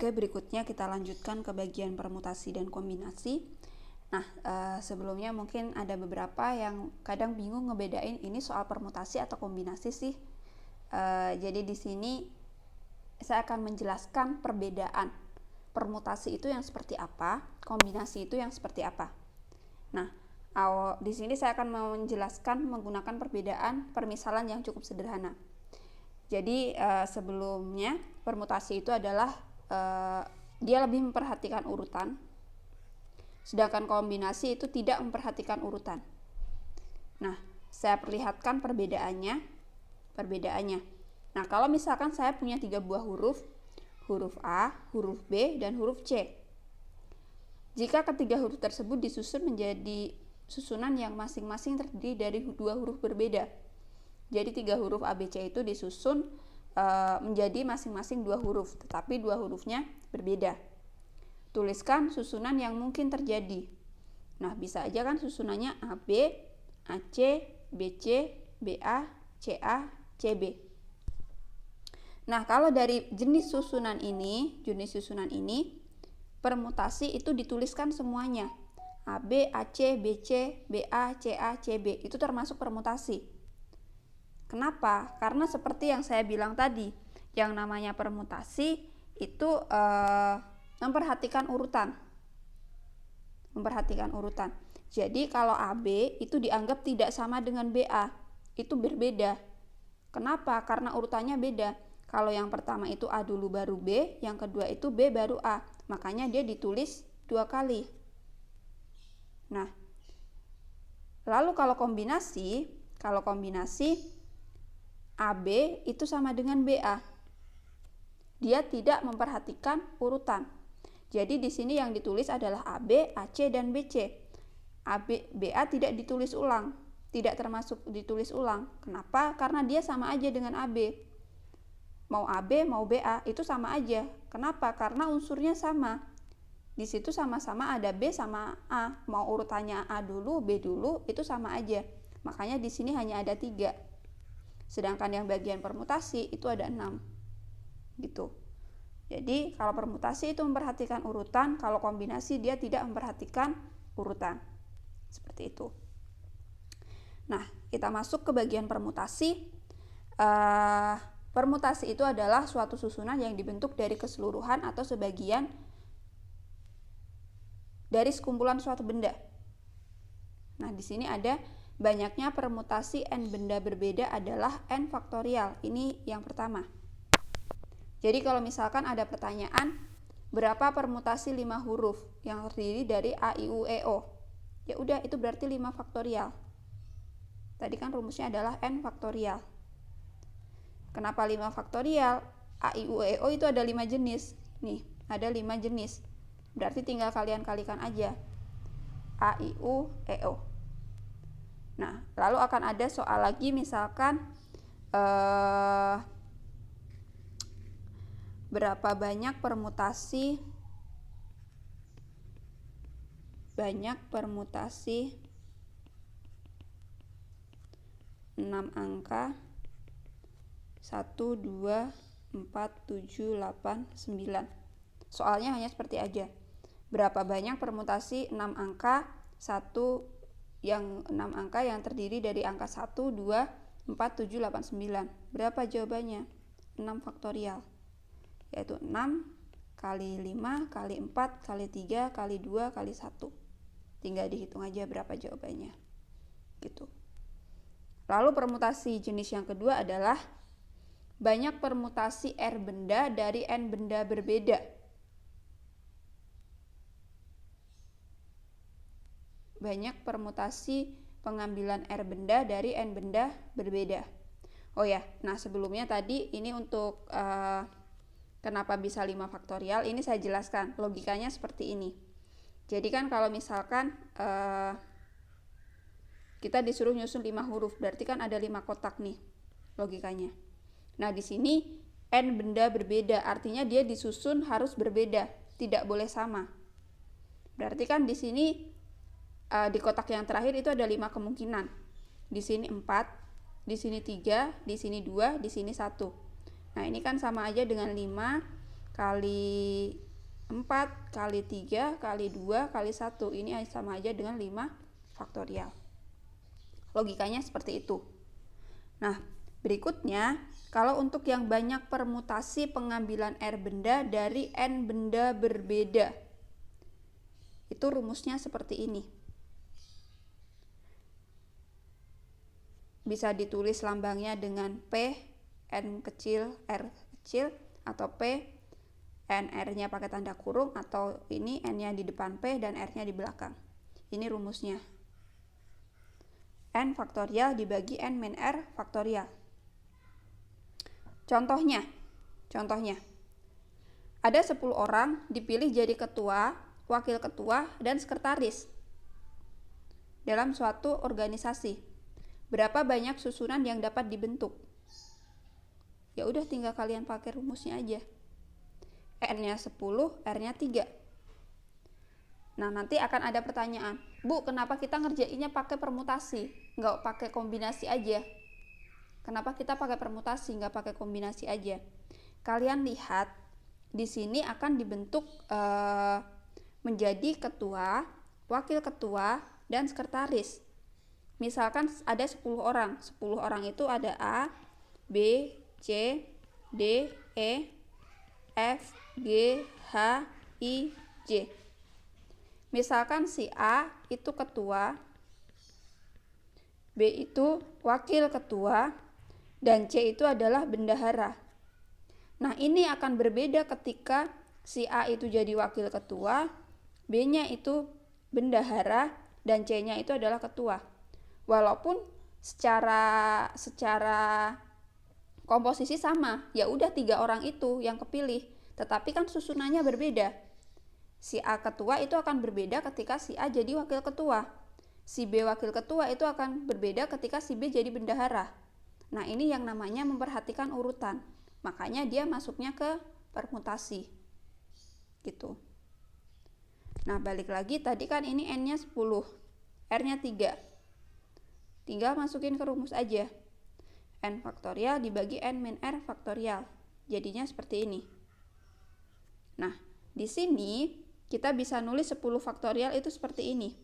Oke, berikutnya kita lanjutkan ke bagian permutasi dan kombinasi. Nah, sebelumnya mungkin ada beberapa yang kadang bingung ngebedain ini soal permutasi atau kombinasi sih. Jadi di sini saya akan menjelaskan perbedaan. Permutasi itu yang seperti apa, kombinasi itu yang seperti apa. Nah, di sini saya akan menjelaskan menggunakan perbedaan permisalan yang cukup sederhana. Jadi sebelumnya permutasi itu adalah dia lebih memperhatikan urutan, sedangkan kombinasi itu tidak memperhatikan urutan. Nah, saya perlihatkan perbedaannya. Nah, kalau misalkan saya punya 3 buah huruf A, huruf B, dan huruf C. Jika ketiga huruf tersebut disusun menjadi susunan yang masing-masing terdiri dari 2 huruf berbeda. Jadi 3 huruf A, B, C itu disusun menjadi masing-masing 2 huruf, tetapi 2 hurufnya berbeda. Tuliskan susunan yang mungkin terjadi. Nah, bisa aja kan susunannya AB, AC, BC, BA, CA, CB. Nah, kalau dari jenis susunan ini, permutasi itu dituliskan semuanya. AB, AC, BC, BA, CA, CB itu termasuk permutasi. Kenapa? Karena seperti yang saya bilang tadi, yang namanya permutasi itu memperhatikan urutan. Jadi kalau AB itu dianggap tidak sama dengan BA, itu berbeda. Kenapa? Karena urutannya beda. Kalau yang pertama itu A dulu baru B, yang kedua itu B baru A. Makanya dia ditulis 2 kali. Nah, lalu kalau kombinasi AB itu sama dengan BA. Dia tidak memperhatikan urutan. Jadi di sini yang ditulis adalah AB, AC, dan BC. BA tidak ditulis ulang, tidak termasuk ditulis ulang. Kenapa? Karena dia sama aja dengan AB. Mau AB, mau BA itu sama aja. Kenapa? Karena unsurnya sama. Di situ sama-sama ada B sama A. Mau urutannya A dulu, B dulu, itu sama aja. Makanya di sini hanya ada 3. Sedangkan yang bagian permutasi itu ada 6. Gitu. Jadi kalau permutasi itu memperhatikan urutan, kalau kombinasi dia tidak memperhatikan urutan. Seperti itu. Nah, kita masuk ke bagian permutasi. Permutasi itu adalah suatu susunan yang dibentuk dari keseluruhan atau sebagian dari sekumpulan suatu benda. Nah, di sini ada banyaknya permutasi n benda berbeda adalah n faktorial. Ini yang pertama. Jadi kalau misalkan ada pertanyaan, berapa permutasi 5 huruf yang terdiri dari A, I, U, E, O? Ya udah, itu berarti 5 faktorial. Tadi kan rumusnya adalah n faktorial. Kenapa 5 faktorial? A, I, U, E, O itu ada 5 jenis. Nih, ada 5 jenis. Berarti tinggal kalian kalikan aja. A, I, U, E, O. Nah, lalu akan ada soal lagi misalkan berapa banyak permutasi 6 angka 1, 2, 4, 7, 8, 9. Soalnya hanya seperti aja. Berapa banyak permutasi 6 angka 1 yang 6 angka yang terdiri dari angka 1, 2, 4, 7, 8, 9. Berapa jawabannya? 6 faktorial. Yaitu 6 kali 5 kali 4 kali 3 kali 2 kali 1. Tinggal dihitung aja berapa jawabannya. Gitu. Lalu permutasi jenis yang kedua adalah banyak permutasi R benda dari N benda berbeda. Banyak permutasi pengambilan R benda dari N benda berbeda. Oh ya, nah sebelumnya tadi ini untuk kenapa bisa 5 faktorial, ini saya jelaskan. Logikanya seperti ini. Jadi kan kalau misalkan kita disuruh nyusun 5 huruf, berarti kan ada 5 kotak nih logikanya. Nah, di sini N benda berbeda, artinya dia disusun harus berbeda, tidak boleh sama. Berarti kan di sini di kotak yang terakhir itu ada 5 kemungkinan. Di sini 4, di sini 3, di sini 2, di sini 1. Nah, ini kan sama aja dengan 5 kali 4 kali 3 kali 2 kali 1. Ini sama aja dengan 5 faktorial. Logikanya seperti itu. Nah, berikutnya, kalau untuk yang banyak permutasi pengambilan R benda dari N benda berbeda, itu rumusnya seperti ini. Bisa ditulis lambangnya dengan P, N kecil, R kecil, atau P, N, R-nya pakai tanda kurung, atau ini N-nya di depan P dan R-nya di belakang. Ini rumusnya. N faktorial dibagi N min R faktorial. Contohnya, ada 10 orang dipilih jadi ketua, wakil ketua, dan sekretaris dalam suatu organisasi. Berapa banyak susunan yang dapat dibentuk? Ya udah, tinggal kalian pakai rumusnya aja. N-nya 10, R-nya 3. Nah, nanti akan ada pertanyaan, Bu, kenapa kita ngerjainnya pakai permutasi, nggak pakai kombinasi aja? Kenapa kita pakai permutasi, nggak pakai kombinasi aja? Kalian lihat, di sini akan dibentuk menjadi ketua, wakil ketua, dan sekretaris. Misalkan ada 10 orang. 10 orang itu ada A, B, C, D, E, F, G, H, I, J. Misalkan si A itu ketua, B itu wakil ketua, dan C itu adalah bendahara. Nah, ini akan berbeda ketika si A itu jadi wakil ketua, B-nya itu bendahara, dan C-nya itu adalah ketua. Walaupun secara komposisi sama, ya udah 3 orang itu yang kepilih, tetapi kan susunannya berbeda. Si A ketua itu akan berbeda ketika si A jadi wakil ketua. Si B wakil ketua itu akan berbeda ketika si B jadi bendahara. Nah, ini yang namanya memperhatikan urutan. Makanya dia masuknya ke permutasi. Gitu. Nah, balik lagi tadi kan ini N-nya 10, R-nya 3. Tinggal masukin ke rumus aja. N faktorial dibagi N min R faktorial. Jadinya seperti ini. Nah, di sini kita bisa nulis 10 faktorial itu seperti ini.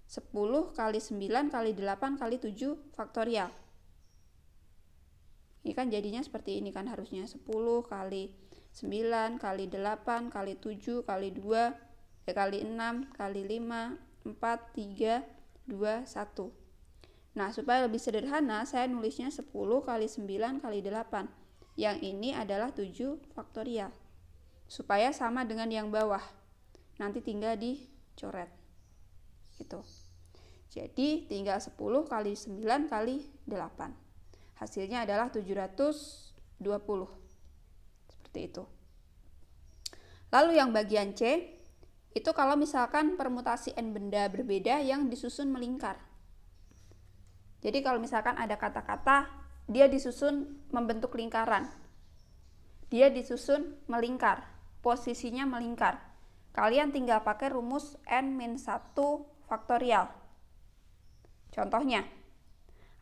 10 kali 9 kali 8 kali 7 faktorial. Ini kan jadinya seperti ini kan harusnya. 10 kali 9 kali 8 kali 7 kali 2 kali 6 kali 5 4 3 2 1. Nah, supaya lebih sederhana saya nulisnya 10 kali 9 kali 8. Yang ini adalah 7 faktorial. Supaya sama dengan yang bawah. Nanti tinggal dicoret. Gitu. Jadi tinggal 10 kali 9 kali 8. Hasilnya adalah 720. Seperti itu. Lalu yang bagian C, itu kalau misalkan permutasi N benda berbeda yang disusun melingkar. Jadi kalau misalkan ada kata-kata, dia disusun membentuk lingkaran. Dia disusun melingkar, posisinya melingkar. Kalian tinggal pakai rumus N-1 faktorial. Contohnya,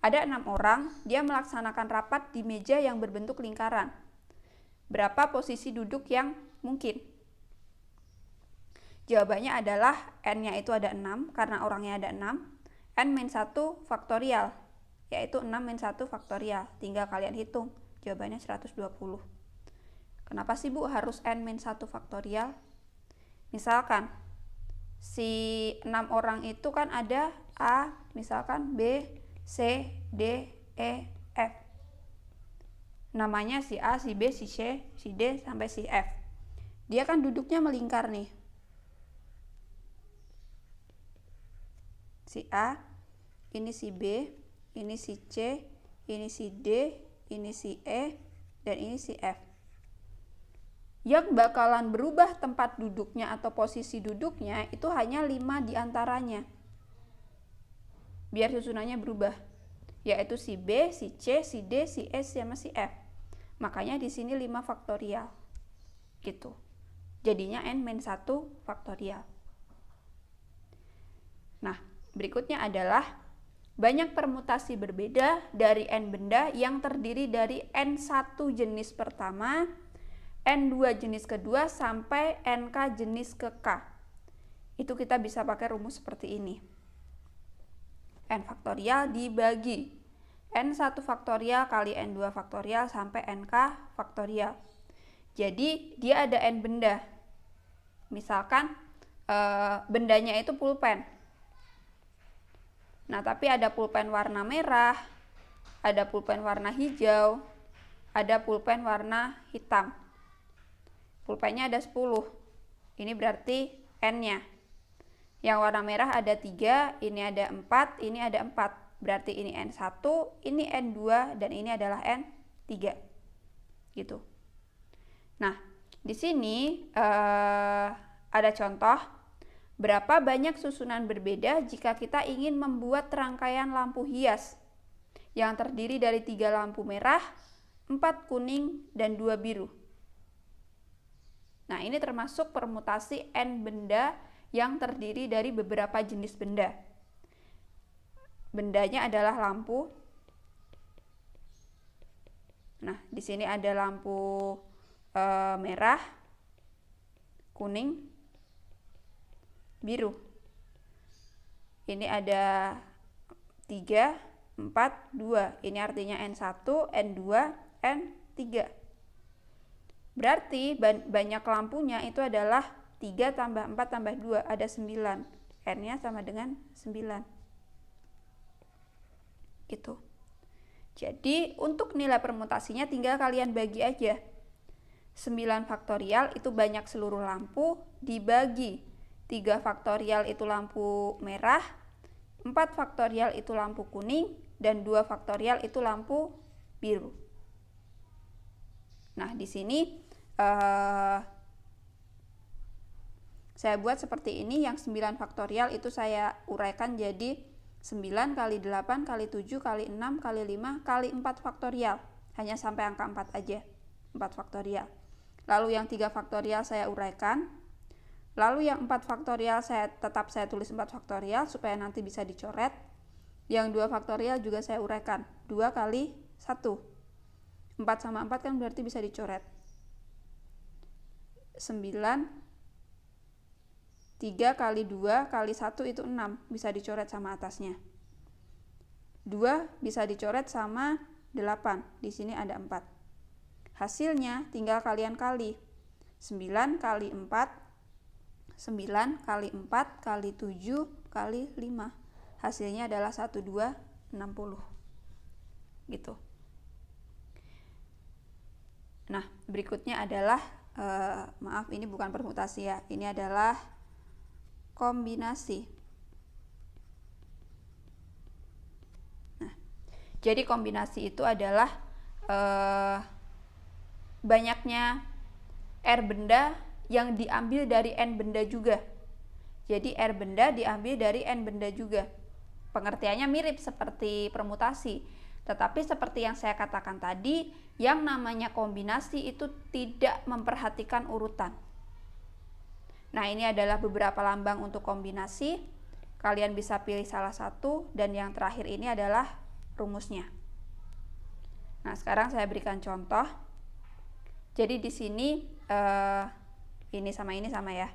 ada 6 orang, dia melaksanakan rapat di meja yang berbentuk lingkaran. Berapa posisi duduk yang mungkin? Jawabannya adalah N-nya itu ada 6, karena orangnya ada 6. N-1 faktorial, yaitu 6-1 faktorial. Tinggal kalian hitung, jawabannya 120. Kenapa sih Bu harus N-1 faktorial? Misalkan, si 6 orang itu kan ada A, misalkan B, C, D, E, F. Namanya si A, si B, si C, si D, sampai si F. Dia kan duduknya melingkar nih. Si A, ini si B, ini si C, ini si D, ini si E, dan ini si F. Yang bakalan berubah tempat duduknya atau posisi duduknya itu hanya 5 diantaranya. Biar susunannya berubah, yaitu si B, si C, si D, si E, sama si F. Makanya di sini 5 faktorial. Gitu. Jadinya N-1 faktorial. Nah, berikutnya adalah banyak permutasi berbeda dari N benda yang terdiri dari N1 jenis pertama, N2 jenis kedua sampai NK jenis ke K. Itu kita bisa pakai rumus seperti ini. N faktorial dibagi N1 faktorial kali N2 faktorial sampai NK faktorial. Jadi dia ada N benda. Misalkan bendanya itu pulpen. Nah, tapi ada pulpen warna merah, ada pulpen warna hijau, ada pulpen warna hitam. Pulpennya ada 10. Ini berarti N-nya. Yang warna merah ada 3, ini ada 4, ini ada 4. Berarti ini N1, ini N2, dan ini adalah N3. Gitu. Nah, di sini ada contoh berapa banyak susunan berbeda jika kita ingin membuat rangkaian lampu hias yang terdiri dari 3 lampu merah, 4 kuning, dan 2 biru. Nah, ini termasuk permutasi N benda yang terdiri dari beberapa jenis benda. Bendanya adalah lampu. Nah, di sini ada lampu merah, kuning, biru. Ini ada 3, 4, 2. Ini artinya N1, N2, N3. Berarti banyak lampunya itu adalah 3 tambah 4 tambah 2, ada 9. N-nya sama dengan 9. Gitu. Jadi untuk nilai permutasinya tinggal kalian bagi aja. 9 faktorial itu banyak seluruh lampu dibagi 3 faktorial itu lampu merah, 4 faktorial itu lampu kuning, dan 2 faktorial itu lampu biru. Nah, di sini saya buat seperti ini. Yang 9 faktorial itu saya uraikan jadi 9 kali 8 kali 7 kali 6 kali 5 kali 4 faktorial. Hanya sampai angka 4 aja, 4 faktorial. Lalu yang 3 faktorial saya uraikan. Lalu yang 4 faktorial saya tulis 4 faktorial supaya nanti bisa dicoret. Yang 2 faktorial juga saya uraikan, 2 kali 1. 4 sama 4 kan berarti bisa dicoret. 9, 3 kali 2 kali 1 itu 6, bisa dicoret sama atasnya. 2 bisa dicoret sama 8, di sini ada 4. Hasilnya tinggal kalian kali. 9 kali 4, 9 kali 4 kali 7 kali 5. Hasilnya adalah 1260. Gitu. Nah, berikutnya adalah maaf, ini bukan permutasi ya, ini adalah kombinasi. Nah, jadi kombinasi itu adalah banyaknya R benda yang diambil dari N benda juga. Jadi R benda diambil dari N benda juga. Pengertiannya mirip seperti permutasi, tetapi seperti yang saya katakan tadi, yang namanya kombinasi itu tidak memperhatikan urutan. Nah, ini adalah beberapa lambang untuk kombinasi. Kalian bisa pilih salah satu, dan yang terakhir ini adalah rumusnya. Nah, sekarang saya berikan contoh. Jadi di sini ini sama ya.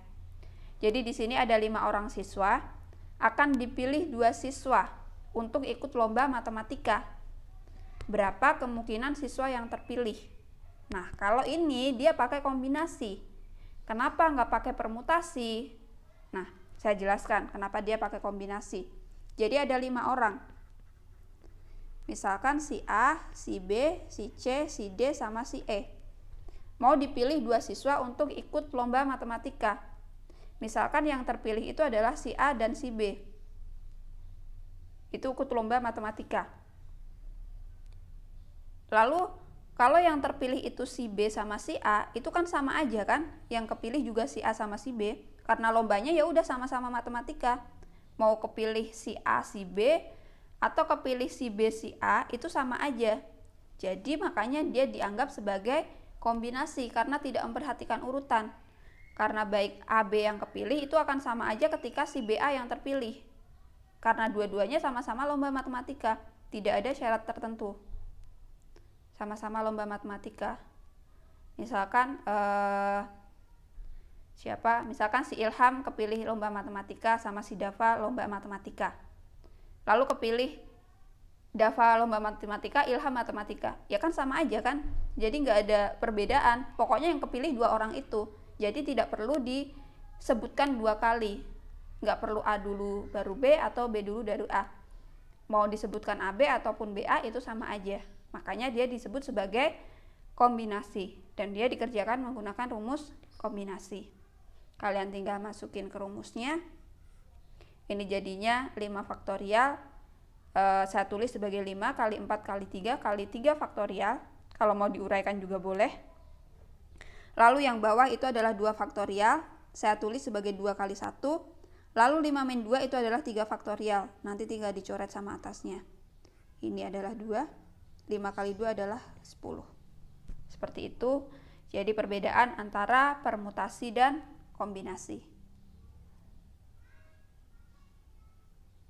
Jadi di sini ada 5 orang siswa, akan dipilih 2 siswa untuk ikut lomba matematika. Berapa kemungkinan siswa yang terpilih? Nah, kalau ini dia pakai kombinasi. Kenapa nggak pakai permutasi? Nah, saya jelaskan kenapa dia pakai kombinasi. Jadi ada 5 orang. Misalkan si A, si B, si C, si D, sama si E. Mau dipilih 2 siswa untuk ikut lomba matematika. Misalkan yang terpilih itu adalah si A dan si B. Itu ikut lomba matematika. Lalu kalau yang terpilih itu si B sama si A, itu kan sama aja kan? Yang kepilih juga si A sama si B, karena lombanya ya udah sama-sama matematika. Mau kepilih si A si B atau kepilih si B si A, itu sama aja. Jadi makanya dia dianggap sebagai kombinasi karena tidak memperhatikan urutan. Karena baik A B yang kepilih itu akan sama aja ketika si BA yang terpilih. Karena dua-duanya sama-sama lomba matematika, tidak ada syarat tertentu. Sama-sama lomba matematika. Misalkan misalkan si Ilham kepilih lomba matematika sama si Dava lomba matematika. Lalu kepilih Dava lomba matematika, Ilham matematika. Ya kan sama aja kan? Jadi nggak ada perbedaan. Pokoknya yang kepilih 2 orang itu. Jadi tidak perlu disebutkan 2 kali. Nggak perlu A dulu baru B atau B dulu baru A. Mau disebutkan AB ataupun BA itu sama aja. Makanya dia disebut sebagai kombinasi. Dan dia dikerjakan menggunakan rumus kombinasi. Kalian tinggal masukin ke rumusnya. Ini jadinya 5 faktorial. Saya tulis sebagai 5 kali 4 kali 3 kali 3 faktorial. Kalau mau diuraikan juga boleh. Lalu yang bawah itu adalah 2 faktorial. Saya tulis sebagai 2 kali 1. Lalu 5 min 2 itu adalah 3 faktorial. Nanti tinggal dicoret sama atasnya. Ini adalah 2. 5 kali 2 adalah 10. Seperti itu. Jadi perbedaan antara permutasi dan kombinasi.